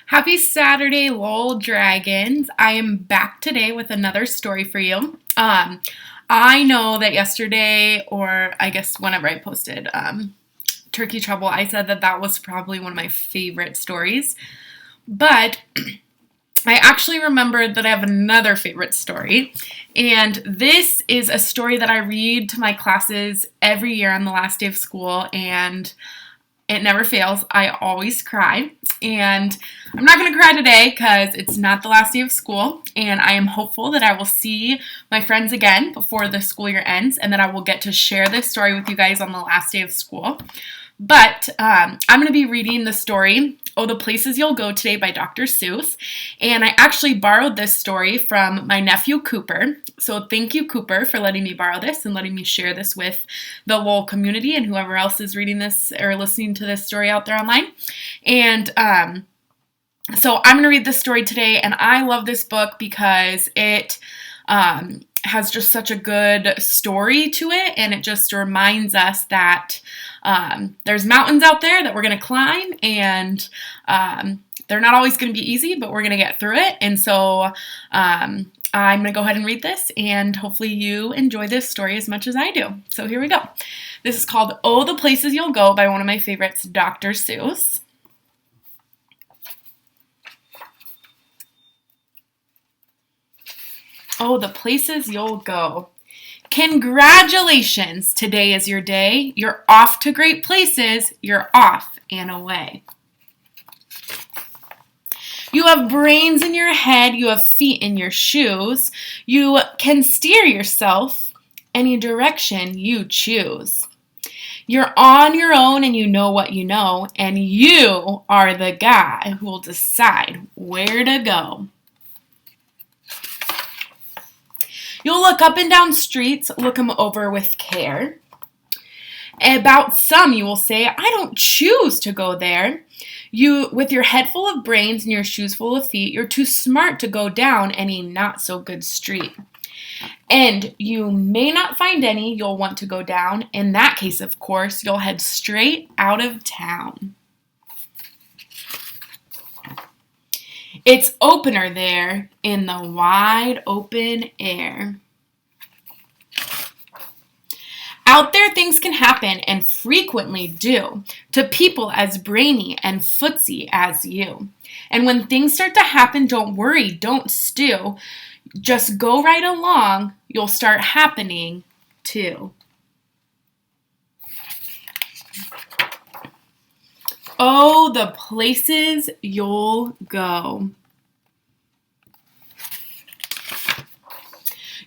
Happy Saturday, lol dragons. I am back today with another story for you. I know that yesterday, or I guess whenever I posted Turkey Trouble, I said that that was probably one of my favorite stories. But I actually remembered that I have another favorite story. And this is a story that I read to my classes every year on the last day of school, and it never fails. I always cry. And I'm not going to cry today because it's not the last day of school. And I am hopeful that I will see my friends again before the school year ends and that I will get to share this story with you guys on the last day of school. But I'm going to be reading the story, Oh, the Places You'll Go Today by Dr. Seuss. And I actually borrowed this story from my nephew, Cooper. So thank you, Cooper, for letting me borrow this and letting me share this with the whole community and whoever else is reading this or listening to this story out there online. And so I'm going to read this story today, and I love this book because it has just such a good story to it, and it just reminds us that there's mountains out there that we're going to climb, and they're not always going to be easy, but we're going to get through it. And so I'm going to go ahead and read this, and hopefully you enjoy this story as much as I do. So here we go. This is called Oh, the Places You'll Go by one of my favorites, Dr. Seuss. Oh, the places you'll go. Congratulations! Today is your day. You're off to great places. You're off and away. You have brains in your head. You have feet in your shoes. You can steer yourself any direction you choose. You're on your own and you know what you know, and you are the guy who will decide where to go. You'll look up and down streets, look them over with care. About some you will say, I don't choose to go there. You, with your head full of brains and your shoes full of feet, you're too smart to go down any not so good street. And you may not find any you'll want to go down. In that case, of course, you'll head straight out of town. It's opener there in the wide open air. Out there things can happen and frequently do to people as brainy and footsy as you. And when things start to happen, don't worry, don't stew. Just go right along, you'll start happening too. Oh, the places you'll go.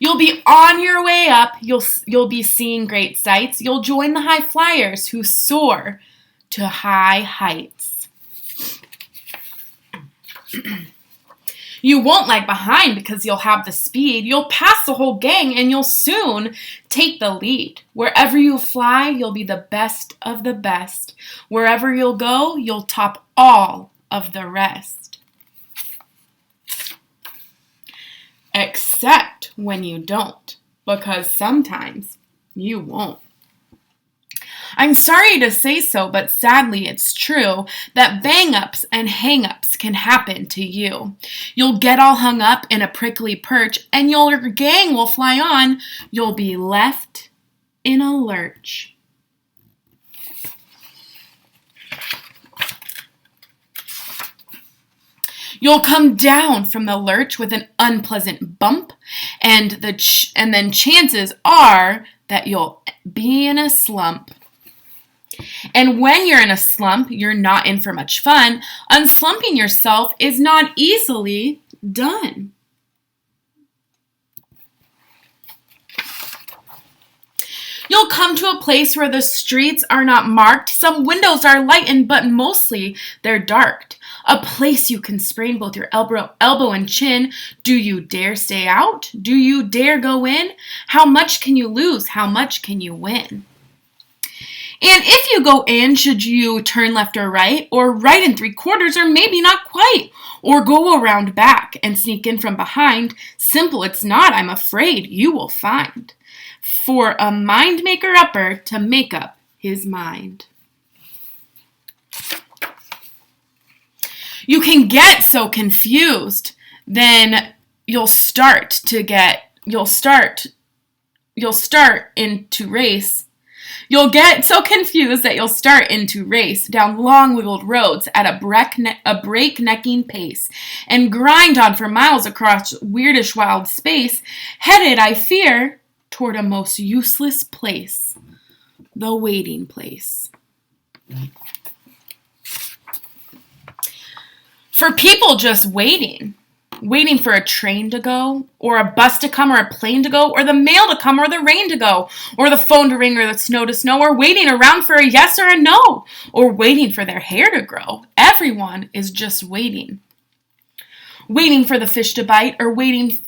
You'll be on your way up. You'll be seeing great sights. You'll join the high flyers who soar to high heights. You won't lag behind because you'll have the speed. You'll pass the whole gang and you'll soon take the lead. Wherever you fly, you'll be the best of the best. Wherever you'll go, you'll top all of the rest. Except when you don't, because sometimes you won't. I'm sorry to say so, but sadly it's true that bang-ups and hang-ups can happen to you. You'll get all hung up in a prickly perch, and your gang will fly on. You'll be left in a lurch. You'll come down from the lurch with an unpleasant bump, and then chances are that you'll be in a slump. And when you're in a slump, you're not in for much fun. Unslumping yourself is not easily done. You'll come to a place where the streets are not marked. Some windows are lightened, but mostly they're dark. A place you can sprain both your elbow and chin. Do you dare stay out? Do you dare go in? How much can you lose? How much can you win? And if you go in, should you turn left or right 3/4, or maybe not quite, or go around back and sneak in from behind? Simple it's not, I'm afraid you will find, for a mind maker upper to make up his mind. You can get so confused, then you'll start into race. You'll get so confused that you'll start into race down long wiggled roads at a breaknecking pace and grind on for miles across weirdish wild space, headed, I fear, toward a most useless place, the waiting place. For people just waiting for a train to go, or a bus to come, or a plane to go, or the mail to come, or the rain to go, or the phone to ring, or the snow to snow, or waiting around for a yes or a no, or waiting for their hair to grow. Everyone is just waiting. Waiting for the fish to bite, or waiting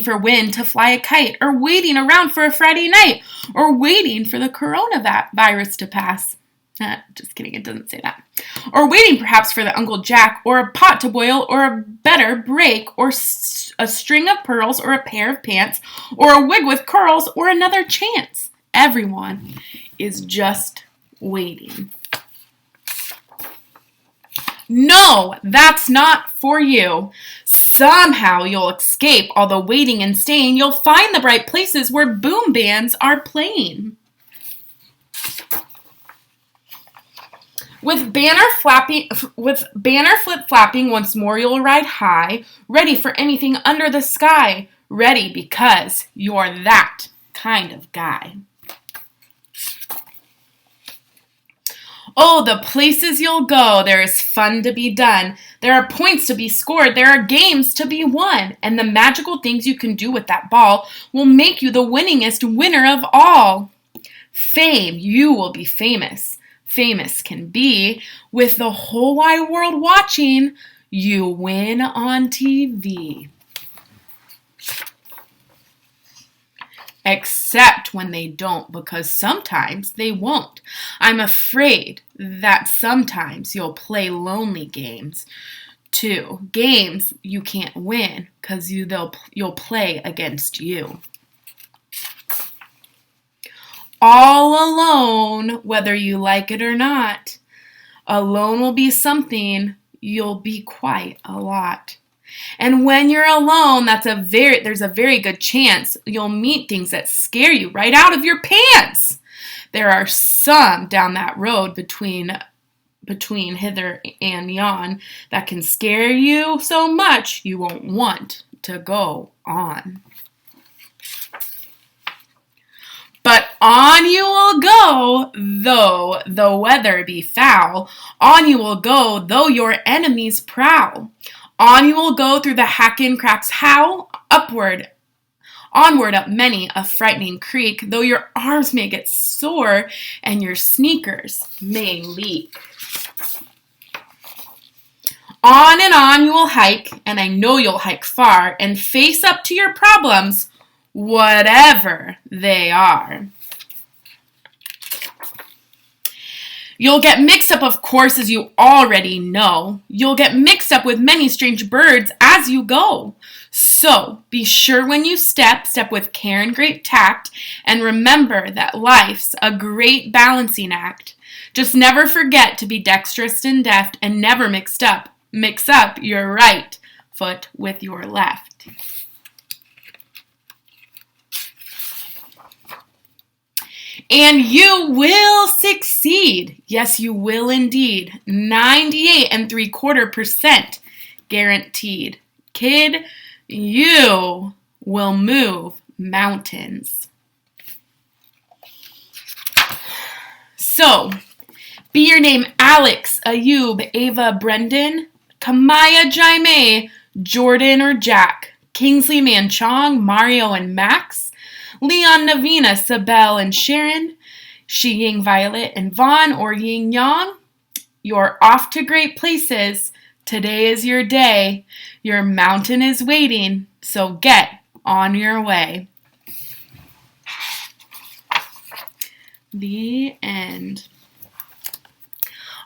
for wind to fly a kite, or waiting around for a Friday night, or waiting for the coronavirus to pass. Just kidding, it doesn't say that. Or waiting perhaps for the Uncle Jack, or a pot to boil, or a better break, or a string of pearls, or a pair of pants, or a wig with curls, or another chance. Everyone is just waiting. No, that's not for you. Somehow you'll escape all the waiting and staying. You'll find the bright places where boom bands are playing. With banner flip-flapping, once more you'll ride high, ready for anything under the sky, ready because you're that kind of guy. Oh, the places you'll go, there is fun to be done. There are points to be scored, there are games to be won, and the magical things you can do with that ball will make you the winningest winner of all. Fame, you will be famous. Famous can be, with the whole wide world watching, you win on TV. Except when they don't, because sometimes they won't. I'm afraid that sometimes you'll play lonely games, too. Games you can't win, because you'll play against you. All alone, whether you like it or not. Alone will be something, you'll be quite a lot. And when you're alone, there's a very good chance you'll meet things that scare you right out of your pants. There are some down that road between hither and yon that can scare you so much you won't want to go on. But on you will go, though the weather be foul. On you will go, though your enemies prowl. On you will go through the hackin' cracks howl, onward up many a frightening creek, though your arms may get sore and your sneakers may leak. On and on you will hike, and I know you'll hike far, and face up to your problems, whatever they are. You'll get mixed up, of course, as you already know. You'll get mixed up with many strange birds as you go. So be sure when you step with care and great tact, and remember that life's a great balancing act. Just never forget to be dexterous and deft, and never mix up your right foot with your left. And you will succeed. Yes, you will indeed. 98.75% guaranteed. Kid, you will move mountains. So, be your name Alex, Ayub, Ava, Brendan, Kamaya, Jaime, Jordan, or Jack, Kingsley, Manchong, Mario, and Max, Leon, Navina, Sabelle, and Sharon, Shi-Ying, Violet, and Vaughn, or Ying Yang. You're off to great places. Today is your day. Your mountain is waiting, so get on your way. The end.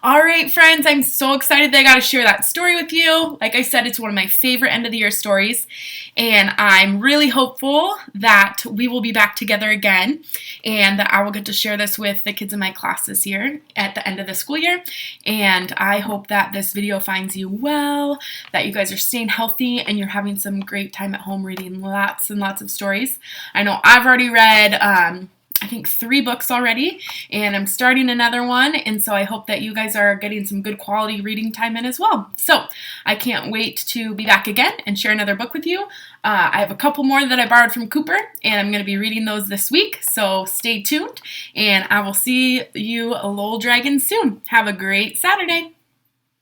All right, friends, I'm so excited that I got to share that story with you. Like I said, it's one of my favorite end of the year stories, and I'm really hopeful that we will be back together again and that I will get to share this with the kids in my class this year at the end of the school year. And I hope that this video finds you well, that you guys are staying healthy, and you're having some great time at home reading lots and lots of stories. I know I've already read I think 3 books already, and I'm starting another one, and so I hope that you guys are getting some good quality reading time in as well. So I can't wait to be back again and share another book with you. I have a couple more that I borrowed from Cooper, and I'm going to be reading those this week, so stay tuned, and I will see you Lowell Dragons soon. Have a great Saturday.